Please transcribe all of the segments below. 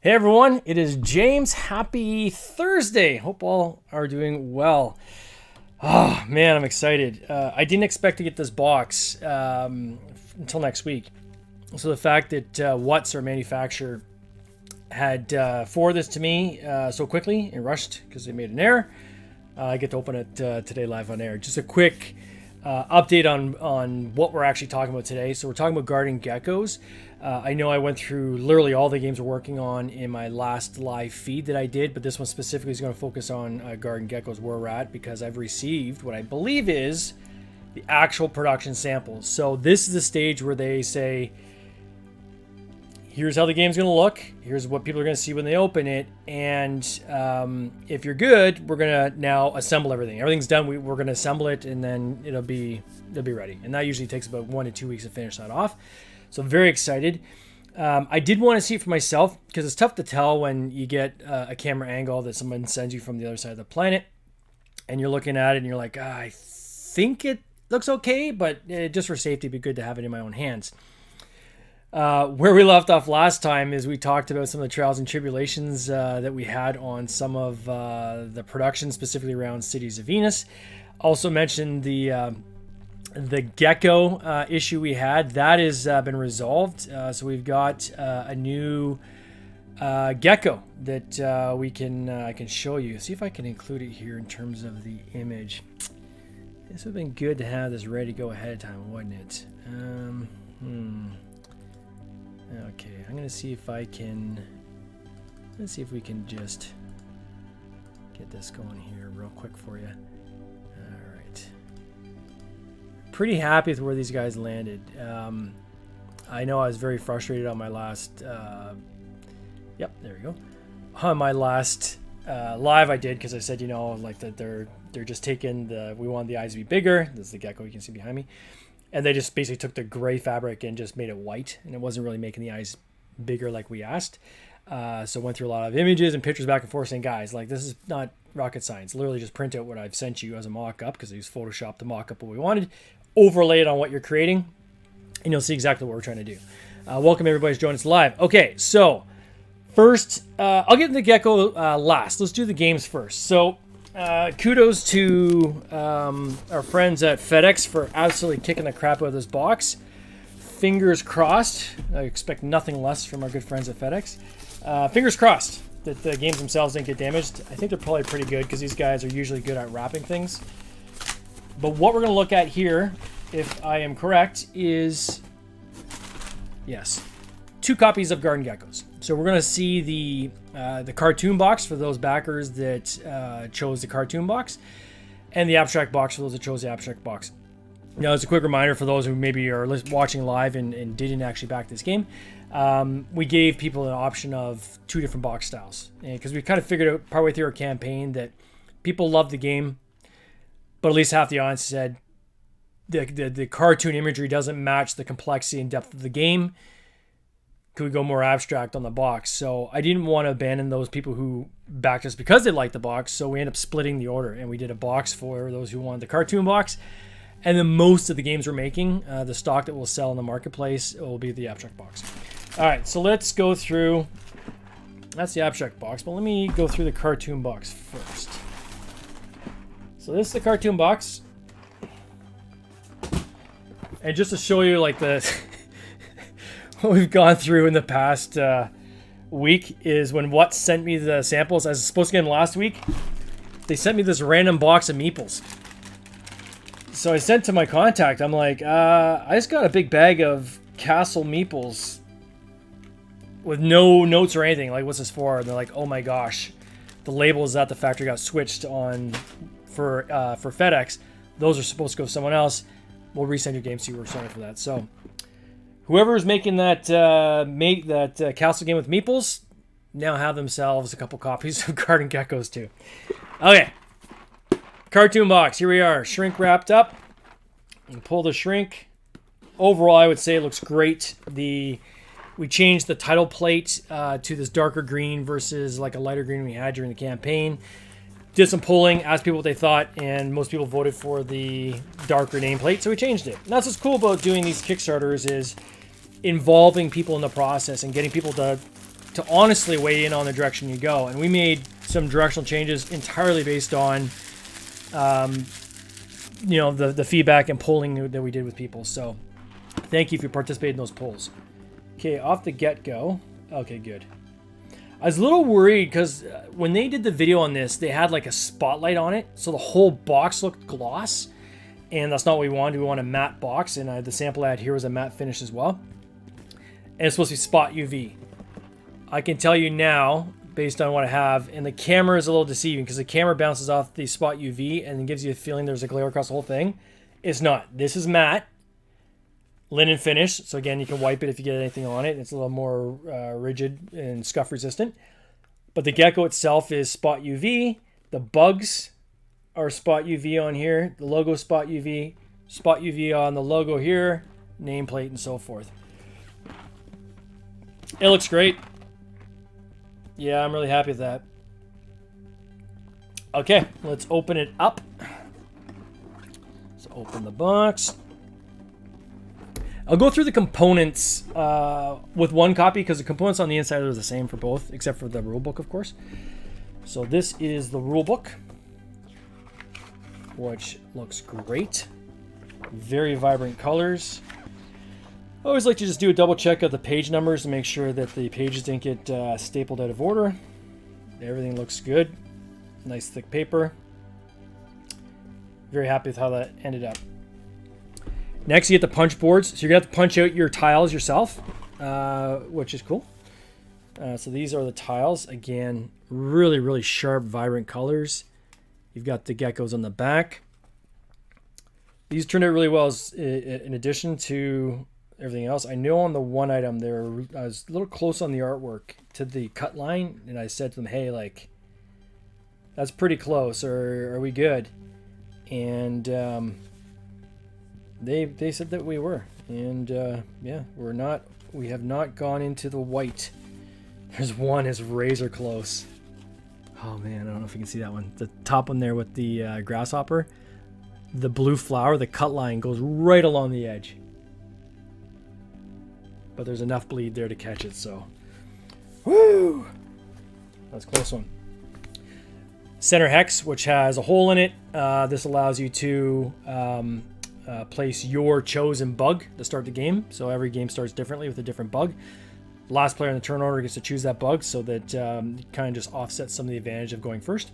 Hey everyone, it is James. Happy Thursday. Hope all are doing well. Oh man, I'm excited. I didn't expect to get this box until next week. So the fact that Watts, our manufacturer, had forwarded this to me so quickly and rushed because they made an error, I get to open it today live on air. Just a quick update on what we're actually talking about today. So we're talking about guarding geckos. I know I went through literally all the games we're working on in my last live feed that I did, but this one specifically is going to focus on guarding geckos where we're at because I've received what I believe is the actual production samples. So this is the stage where they say, here's how the game's going to look. Here's what people are going to see when they open it. And if you're good, we're going to now assemble everything. Everything's done. We're going to assemble it, and then it'll be ready. And that usually takes about 1 to 2 weeks to finish that off. So I'm very excited. I did want to see it for myself because it's tough to tell when you get a camera angle that someone sends you from the other side of the planet. And you're looking at it and you're like, I think it looks okay, but just for safety, it'd be good to have it in my own hands. Where we left off last time is we talked about some of the trials and tribulations that we had on some of the production, specifically around Cities of Venus. Also mentioned the gecko issue we had. That has been resolved. So we've got a new gecko that I can show you. See if I can include it here in terms of the image. This would have been good to have this ready to go ahead of time, wouldn't it? Okay, I'm gonna see if I can. Let's see if we can just get this going here real quick for you. All right. Pretty happy with where these guys landed. I know I was very frustrated on my last. Yep, there we go. On my last live I did because I said, like that they're just taking we want the eyes to be bigger. This is the gecko you can see behind me. And they just basically took the gray fabric and just made it white, and it wasn't really making the eyes bigger like we asked. So went through a lot of images and pictures back and forth saying, guys, like this is not rocket science. Literally just print out what I've sent you as a mock-up because I used Photoshop to mock up what we wanted, overlay it on what you're creating, and you'll see exactly what we're trying to do. Welcome everybody to join us live. Okay, so first, I'll get into the gecko last. Let's do the games first. So kudos to our friends at FedEx for absolutely kicking the crap out of this box. Fingers crossed. I expect nothing less from our good friends at FedEx. Fingers crossed that the games themselves didn't get damaged. I think they're probably pretty good because these guys are usually good at wrapping things. But what we're going to look at here, if I am correct, is, yes, 2 copies of Garden Geckos. So we're going to see the cartoon box for those backers that chose the cartoon box, and the abstract box for those that chose the abstract box. Now, as a quick reminder for those who maybe are watching live and didn't actually back this game, we gave people an option of 2 different box styles because we kind of figured out partway through our campaign that people loved the game, but at least half the audience said the cartoon imagery doesn't match the complexity and depth of the game. Could we go more abstract on the box? So I didn't want to abandon those people who backed us because they liked the box. So we ended up splitting the order, and we did a box for those who wanted the cartoon box. And then most of the games we're making, the stock that we'll sell in the marketplace, will be the abstract box. All right, so let's go through. That's the abstract box, but let me go through the cartoon box first. So this is the cartoon box. And just to show you like the... what we've gone through in the past week is when Watts sent me the samples. I was supposed to get them last week. They sent me this random box of meeples. So I sent to my contact. I'm like, I just got a big bag of Castle meeples with no notes or anything. Like, what's this for? And they're like, oh my gosh, the labels at the factory got switched on for FedEx. Those are supposed to go to someone else. We'll resend your game, so we're sorry for that. So whoever is making that Castle game with meeples now have themselves a couple copies of Garden Geckos too. Okay, cartoon box. Here we are, shrink wrapped up. And pull the shrink. Overall, I would say it looks great. We changed the title plate to this darker green versus like a lighter green we had during the campaign. Did some polling, asked people what they thought, and most people voted for the darker nameplate, so we changed it. And that's what's cool about doing these Kickstarters is involving people in the process and getting people to to honestly weigh in on the direction you go. And we made some directional changes entirely based on, you know, the feedback and polling that we did with people. So thank you if you participated in those polls. Okay, off the get-go. Okay, good. I was a little worried because when they did the video on this, they had like a spotlight on it. So the whole box looked gloss. And that's not what we wanted. We want a matte box. And the sample I had here was a matte finish as well. And it's supposed to be spot UV. I can tell you now, based on what I have, and the camera is a little deceiving because the camera bounces off the spot UV and gives you a feeling there's a glare across the whole thing. It's not. This is matte. Linen finish, so again, you can wipe it if you get anything on it. It's a little more rigid and scuff resistant. But the Gecko itself is spot UV. The bugs are spot UV on here. The logo spot UV on the logo here, nameplate and so forth. It looks great. Yeah, I'm really happy with that. Okay, let's open it up. Let's open the box. I'll go through the components with one copy because the components on the inside are the same for both, except for the rule book, of course. So this is the rule book, which looks great. Very vibrant colors. I always like to just do a double check of the page numbers to make sure that the pages didn't get stapled out of order. Everything looks good. Nice thick paper. Very happy with how that ended up. Next, you get the punch boards. So you're going to have to punch out your tiles yourself, which is cool. So these are the tiles. Again, really, really sharp, vibrant colors. You've got the geckos on the back. These turned out really well in addition to everything else. I know on the one item, I was a little close on the artwork to the cut line, and I said to them, hey, like, that's pretty close, or are we good? And they said that we were, and yeah, we have not gone into the white. There's one is razor close. Oh man, I don't know if you can see that one. The top one there with the grasshopper, the blue flower, the cut line goes right along the edge, but there's enough bleed there to catch it. So, woo, that's a close one. Center hex, which has a hole in it. This allows you to place your chosen bug to start the game. So every game starts differently with a different bug. Last player in the turn order gets to choose that bug, so that kind of just offsets some of the advantage of going first.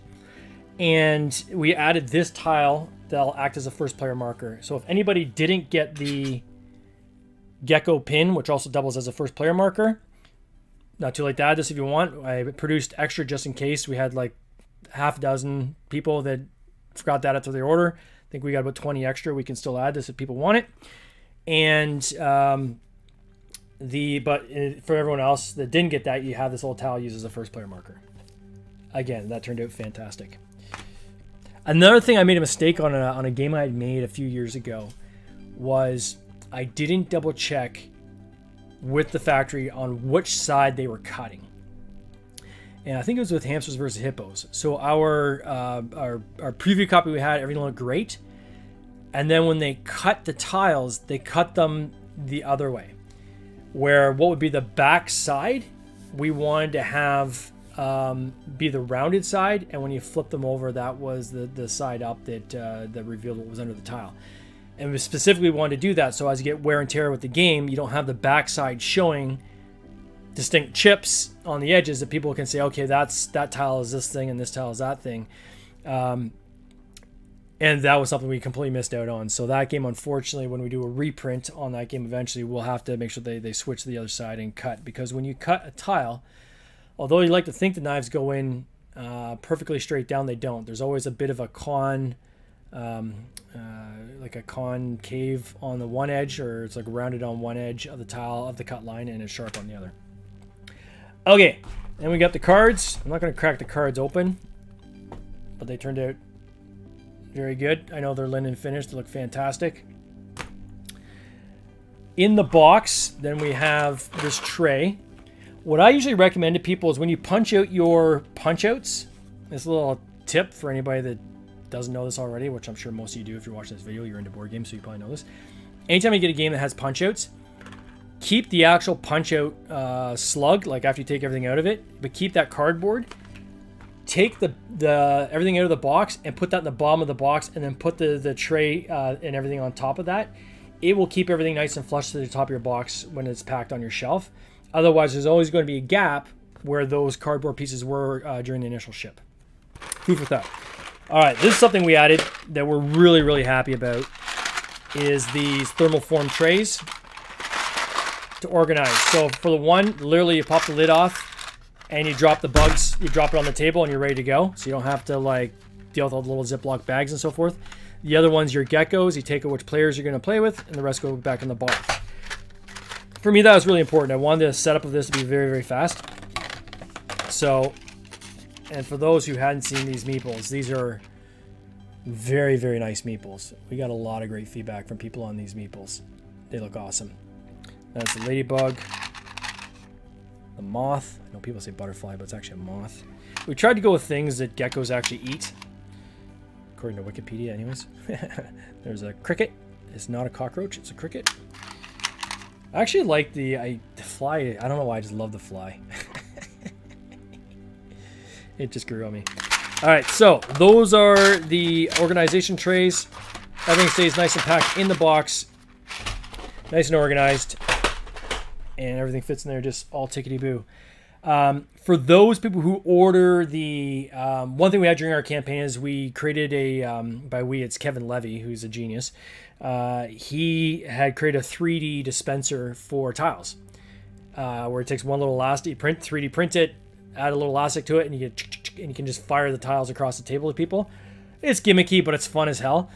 And we added this tile that'll act as a first player marker. So if anybody didn't get the Gecko pin, which also doubles as a first player marker, not too late to add this if you want. I produced extra just in case. We had like half a dozen people that forgot that after their order. I think we got about 20 extra. We can still add this if people want it. And but for everyone else that didn't get that, you have this little tile used as a first player marker. Again, that turned out fantastic. Another thing I made a mistake on a game I had made a few years ago was I didn't double check with the factory on which side they were cutting. And I think it was with hamsters versus hippos. So our preview copy we had, everything looked great. And then when they cut the tiles, they cut them the other way. Where what would be the back side, we wanted to have be the rounded side. And when you flip them over, that was the side up that revealed what was under the tile. And we specifically wanted to do that. So as you get wear and tear with the game, you don't have the back side showing distinct chips on the edges that people can say, okay, that tile is this thing and this tile is that thing. And that was something we completely missed out on. So that game, unfortunately, when we do a reprint on that game eventually, we'll have to make sure they switch to the other side and cut. Because when you cut a tile, although you like to think the knives go in perfectly straight down, they don't. There's always a bit of a like a concave on the one edge, or it's like rounded on one edge of the tile of the cut line and it's sharp on the other. Okay, and we got the cards. I'm not going to crack the cards open, but they turned out very good. I know they're linen finished. They look fantastic. In the box, then we have this tray. What I usually recommend to people is when you punch out your punch outs, this little tip for anybody that doesn't know this already, which I'm sure most of you do if you're watching this video, you're into board games, so you probably know this. Anytime you get a game that has punch outs, keep the actual punch-out slug, like after you take everything out of it, but keep that cardboard. Take the everything out of the box and put that in the bottom of the box, and then put the tray and everything on top of that. It will keep everything nice and flush to the top of your box when it's packed on your shelf. Otherwise, there's always going to be a gap where those cardboard pieces were during the initial ship. Food for thought. All right, this is something we added that we're really, really happy about, is these thermoform trays to organize. So for the one, literally you pop the lid off and you drop the bugs, you drop it on the table and you're ready to go. So you don't have to like deal with all the little Ziploc bags and so forth. The other one's your geckos. You take out which players you're going to play with and the rest go back in the box. For me, that was really important. I wanted the setup of this to be very, very fast. So, and for those who hadn't seen these meeples, these are very, very nice meeples. We got a lot of great feedback from people on these meeples. They look awesome. That's the ladybug. The moth. I know people say butterfly, but it's actually a moth. We tried to go with things that geckos actually eat, according to Wikipedia anyways. There's a cricket. It's not a cockroach, it's a cricket. I actually like the fly. I don't know why, I just love the fly. It just grew on me. All right, so those are the organization trays. Everything stays nice and packed in the box. Nice and organized. And everything fits in there just all tickety-boo. For those people who order the... one thing we had during our campaign is we created a... by we, it's Kevin Levy, who's a genius. He had created a 3D dispenser for tiles. Where it takes one little elastic, 3D print it, add a little elastic to it, and you can just fire the tiles across the table to people. It's gimmicky, but it's fun as hell.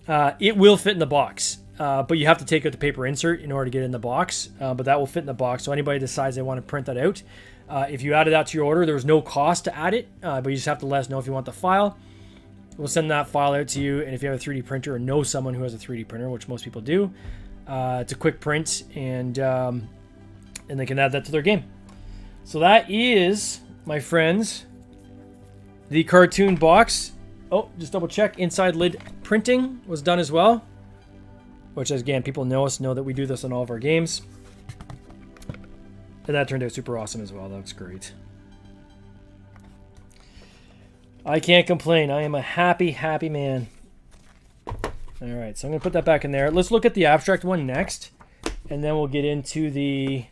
It will fit in the box. But you have to take out the paper insert in order to get it in the box. But that will fit in the box. So anybody decides they want to print that out. If you added that to your order, there's no cost to add it. But you just have to let us know if you want the file. We'll send that file out to you. And if you have a 3D printer or know someone who has a 3D printer, which most people do, it's a quick print. And they can add that to their game. So that is, my friends, the cartoon box. Oh, just double check. Inside lid printing was done as well. Which, again, people know that we do this on all of our games. And that turned out super awesome as well. That looks great. I can't complain. I am a happy, happy man. Alright, so I'm going to put that back in there. Let's look at the abstract one next. And then we'll get into the...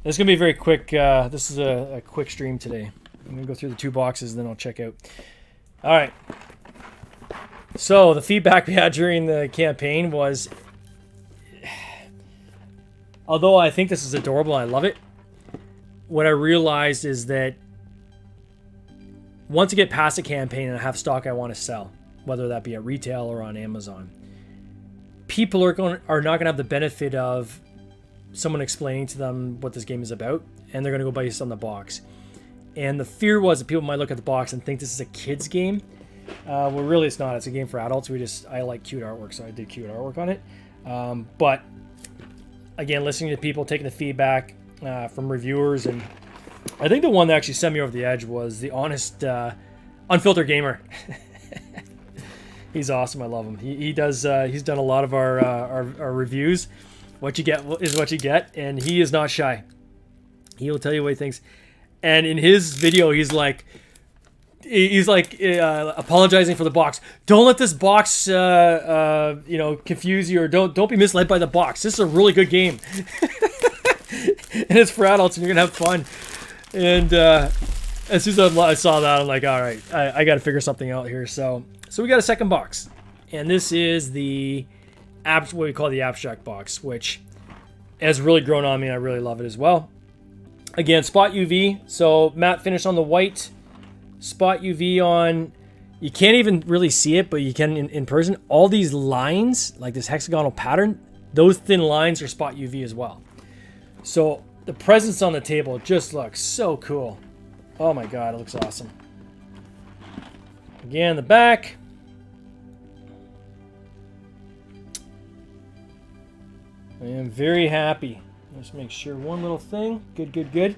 This is going to be very quick. This is a quick stream today. I'm going to go through the two boxes, and then I'll check out. Alright. So the feedback we had during the campaign was, although I think this is adorable, I love it, what I realized is that once I get past the campaign and I have stock I want to sell, whether that be at retail or on Amazon, people are not going to have the benefit of someone explaining to them what this game is about, and they're going to go based on the box. And the fear was that people might look at the box and think this is a kid's game. Well, really, it's not. It's a game for adults. I like cute artwork, so I did cute artwork on it. But again, listening to people, taking the feedback from reviewers, and I think the one that actually sent me over the edge was the honest, unfiltered gamer. He's awesome. I love him. He does. He's done a lot of our reviews. What you get is what you get, and he is not shy. He will tell you what he thinks. And in his video, he's like apologizing for the box. Don't let this box confuse you, or don't be misled by the box. This is a really good game. And it's for adults, and you're gonna have fun. And as soon as I saw that, I'm like, all right, I got to figure something out here. So we got a second box, and this is what we call the abstract box, which has really grown on me, and I really love it as well. Again, spot UV. So matte finish on the white. Spot UV on, you can't even really see it, but you can in person. All these lines, like this hexagonal pattern, those thin lines are spot UV as well. So the presence on the table just looks so cool. Oh my god, it looks awesome. Again, the back. I am very happy. Let's make sure one little thing. Good, good, good.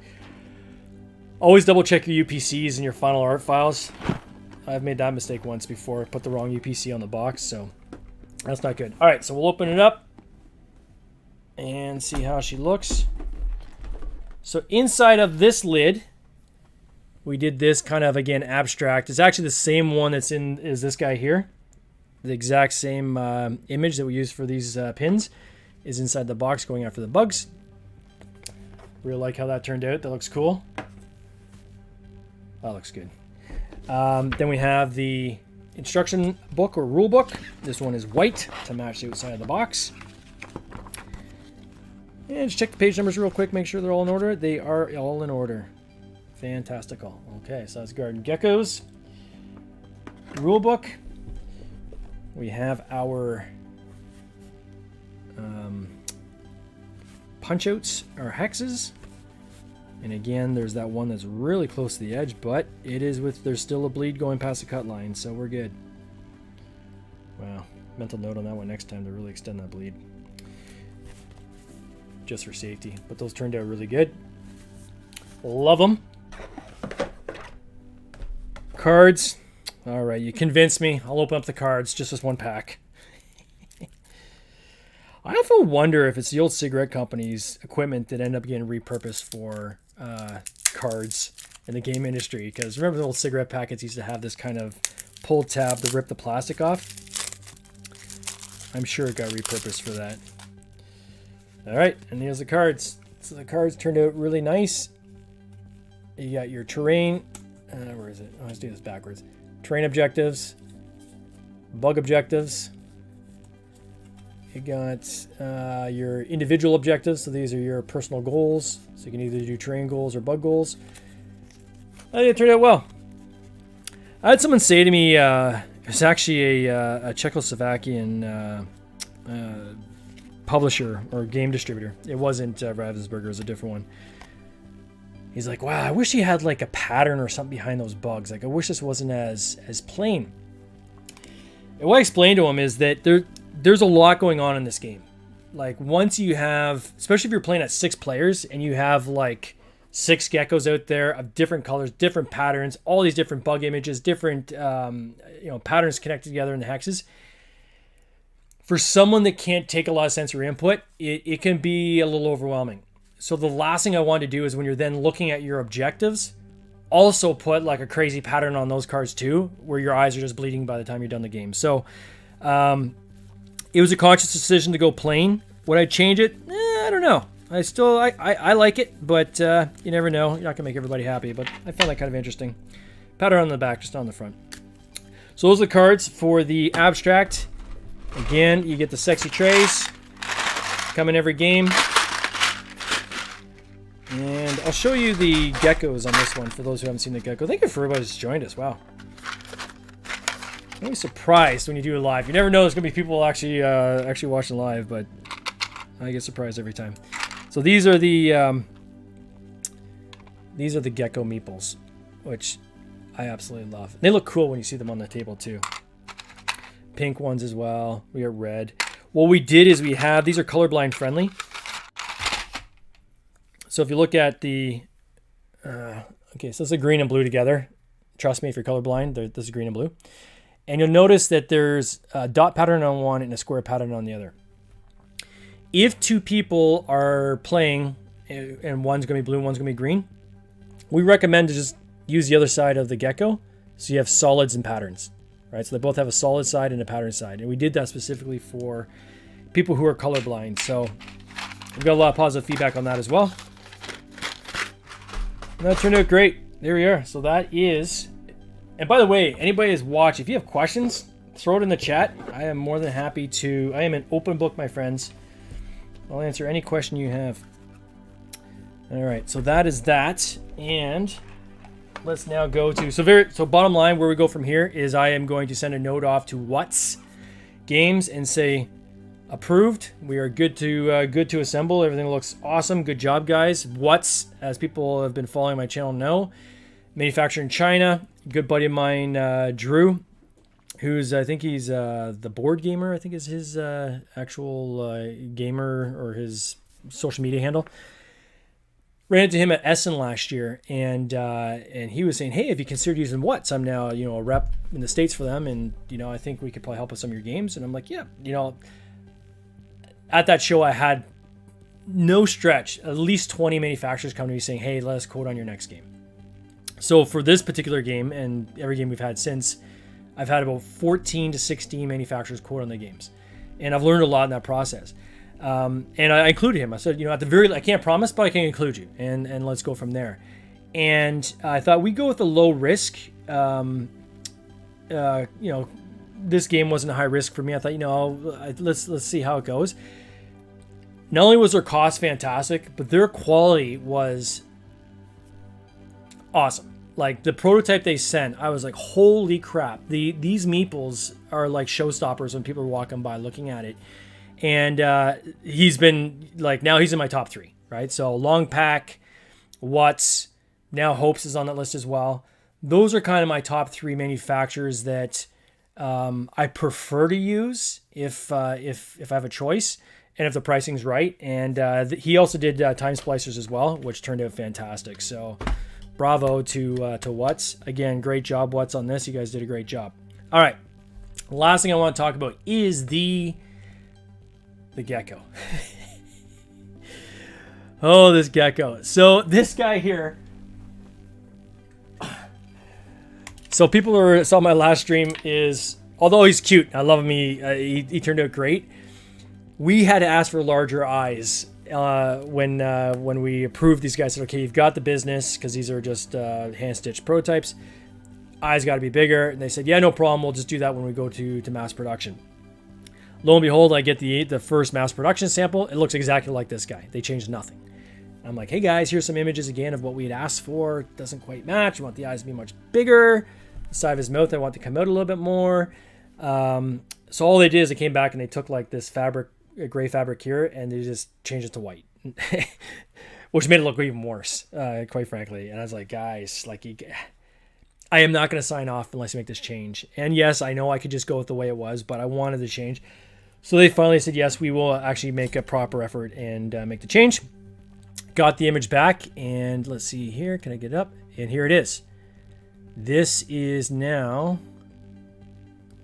Always double check your UPCs and your final art files. I've made that mistake once before. Put the wrong UPC on the box, so that's not good. All right, so we'll open it up. and see how she looks. So inside of this lid, we did this kind of, again, abstract. It's actually the same one that's in is this guy here. The exact same image that we use for these pins is inside the box going after the bugs. Really like how that turned out. That looks cool. That looks good. Then we have the instruction book or rule book. This one is white to match the outside of the box. And just check the page numbers real quick, make sure they're all in order. They are all in order. Fantastical. Okay, so that's Garden Geckos. Rule book. We have our punch outs, our hexes. And again, there's that one that's really close to the edge, but it is there's still a bleed going past the cut line, so we're good. Wow, mental note on that one next time to really extend that bleed. Just for safety, but those turned out really good. Love them. Cards. All right, you convinced me. I'll open up the cards, just this one pack. I often wonder if it's the old cigarette company's equipment that end up getting repurposed for cards in the game industry. Because remember the old cigarette packets used to have this kind of pull tab to rip the plastic off? I'm sure it got repurposed for that. All right, and here's the cards. So the cards turned out really nice. You got your terrain. Where is it? Oh, let's do this backwards. Terrain objectives, bug objectives. You got your individual objectives. So these are your personal goals. So you can either do terrain goals or bug goals. I think it turned out well. I had someone say to me, it's actually a Czechoslovakian publisher or game distributor. It wasn't Ravensburger, it was a different one. He's like, wow, I wish he had like a pattern or something behind those bugs. Like, I wish this wasn't as plain. And what I explained to him is that there's a lot going on in this game. Like, once you have, especially if you're playing at 6 players and you have like 6 geckos out there of different colors, different patterns, all these different bug images, different patterns connected together in the hexes. For someone that can't take a lot of sensory input, it can be a little overwhelming. So the last thing I want to do is when you're then looking at your objectives, also put like a crazy pattern on those cards too, where your eyes are just bleeding by the time you're done the game. So it was a conscious decision to go plain. Would I change it? I don't know. I like it, but you never know. You're not gonna make everybody happy, but I found that kind of interesting. Pattern on the back, just on the front. So those are the cards for the abstract. Again, you get the sexy trays. Come in every game. And I'll show you the geckos on this one for those who haven't seen the gecko. Thank you for everybody who's joined us. Wow. I'm always surprised when you do it live. You never know there's going to be people actually watching live, but I get surprised every time. So these are the gecko meeples, which I absolutely love. They look cool when you see them on the table too. Pink ones as well. We got red. What we did is we have, these are colorblind friendly. So if you look at the, okay, so this is green and blue together. Trust me, if you're colorblind, this is green and blue. And you'll notice that there's a dot pattern on one and a square pattern on the other. If 2 people are playing and one's going to be blue and one's going to be green, we recommend to just use the other side of the gecko so you have solids and patterns, right? So they both have a solid side and a pattern side. And we did that specifically for people who are colorblind. So we've got a lot of positive feedback on that as well. And that turned out great. There we are. So that is, and by the way, anybody who's watching, if you have questions, throw it in the chat. I am more than happy to, I am an open book, my friends. I'll answer any question you have. All right, so that is that. And let's now go to, so bottom line, where we go from here is I am going to send a note off to What's Games and say, approved. We are good to assemble. Everything looks awesome. Good job, guys. What's, as people have been following my channel know, manufactured in China. Good buddy of mine, Drew, who's, I think he's the board gamer, I think is his actual gamer or his social media handle. Ran into him at Essen last year, and he was saying, hey, have you considered using What's? I'm now, a rep in the States for them, and, I think we could probably help with some of your games. And I'm like, yeah, at that show I had no stretch, at least 20 manufacturers come to me saying, hey, let us quote on your next game. So for this particular game and every game we've had since, I've had about 14 to 16 manufacturers quote on the games. And I've learned a lot in that process. And I included him. I said, at the very, I can't promise, but I can include you. And let's go from there. And I thought we'd go with a low risk. This game wasn't a high risk for me. I thought, let's see how it goes. Not only was their cost fantastic, but their quality was awesome. Like the prototype they sent, I was like, holy crap. These meeples are like showstoppers when people are walking by looking at it. And he's been like, now he's in my top 3, right? So Long Pack, Watts, now Hopes is on that list as well. Those are kind of my top 3 manufacturers that I prefer to use if I have a choice and if the pricing's right. And he also did Time Splicers as well, which turned out fantastic. So bravo to Watts. Again, great job, Watts, on this. You guys did a great job. All right. Last thing I want to talk about is the Gecko. Oh, this Gecko. So this guy here. So people who saw my last stream is, although he's cute, I love him. He turned out great. We had to ask for larger eyes when we approved these guys. Said, okay, you've got the business because these are just hand stitched prototypes. Eyes got to be bigger. And they said, yeah, no problem. We'll just do that when we go to mass production. Lo and behold, I get the first mass production sample. It looks exactly like this guy. They changed nothing. I'm like, hey guys, here's some images again of what we had asked for. It doesn't quite match. I want the eyes to be much bigger. The side of his mouth, I want to come out a little bit more. So all they did is they came back and they took like this fabric, gray fabric here, and they just changed it to white, which made it look even worse, quite frankly. And I was like, guys, I am not going to sign off unless you make this change. And yes, I know I could just go with the way it was, but I wanted the change. So they finally said, yes, we will actually make a proper effort and make the change. Got the image back, and let's see here. Can I get it up? And here it is. This is now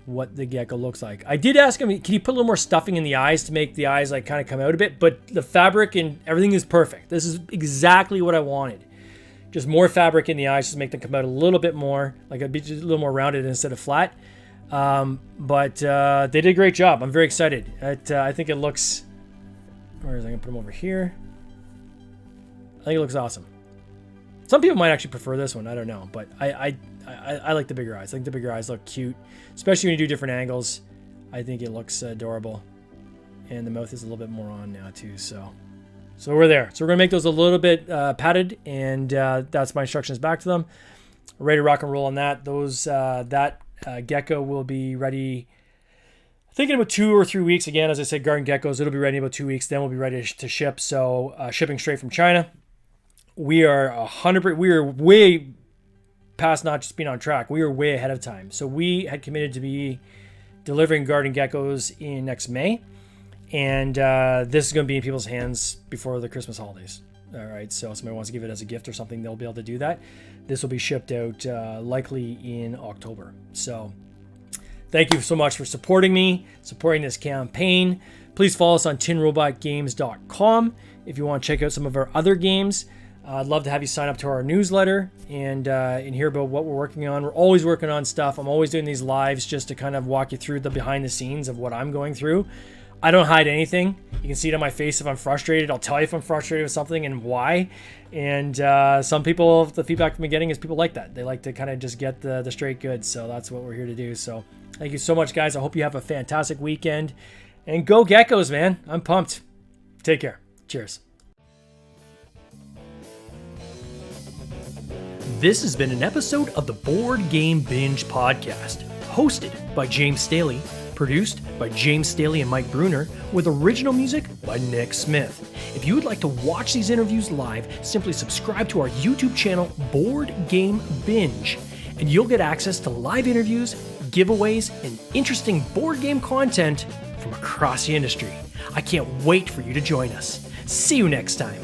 what the Gecko looks like. I did ask him, can you put a little more stuffing in the eyes to make the eyes like kind of come out a bit? But the fabric and everything is perfect. This is exactly what I wanted. Just more fabric in the eyes, just make them come out a little bit more, like a little more rounded instead of flat. But they did a great job. I'm very excited. I think it looks, where is I going to put them over here? I think it looks awesome. Some people might actually prefer this one. I don't know, but I like the bigger eyes. I think the bigger eyes look cute, especially when you do different angles. I think it looks adorable, and the mouth is a little bit more on now too. So we're there. So we're gonna make those a little bit padded, and that's my instructions back to them. We're ready to rock and roll on that. That Gecko will be ready. I think in about 2 or 3 weeks. Again, as I said, Garden Geckos, it'll be ready in about 2 weeks. Then we'll be ready to ship. So shipping straight from China. We are 100%. We are way past not just being on track. We are way ahead of time. So we had committed to be delivering Garden Geckos in next May, and this is going to be in people's hands before the Christmas holidays. All right. So if somebody wants to give it as a gift or something, they'll be able to do that. This will be shipped out likely in October. So thank you so much for supporting me, supporting this campaign. Please follow us on tinrobotgames.com if you want to check out some of our other games. I'd love to have you sign up to our newsletter and hear about what we're working on. We're always working on stuff. I'm always doing these lives just to kind of walk you through the behind the scenes of what I'm going through. I don't hide anything. You can see it on my face if I'm frustrated. I'll tell you if I'm frustrated with something and why. And some people, the feedback I'm getting is people like that. They like to kind of just get the straight goods. So that's what we're here to do. So thank you so much, guys. I hope you have a fantastic weekend. And go Geckos, man. I'm pumped. Take care. Cheers. This has been an episode of the Board Game Binge podcast, hosted by James Staley, produced by James Staley and Mike Bruner, with original music by Nick Smith. If you would like to watch these interviews live, simply subscribe to our YouTube channel, Board Game Binge, and you'll get access to live interviews, giveaways, and interesting board game content from across the industry. I can't wait for you to join us. See you next time.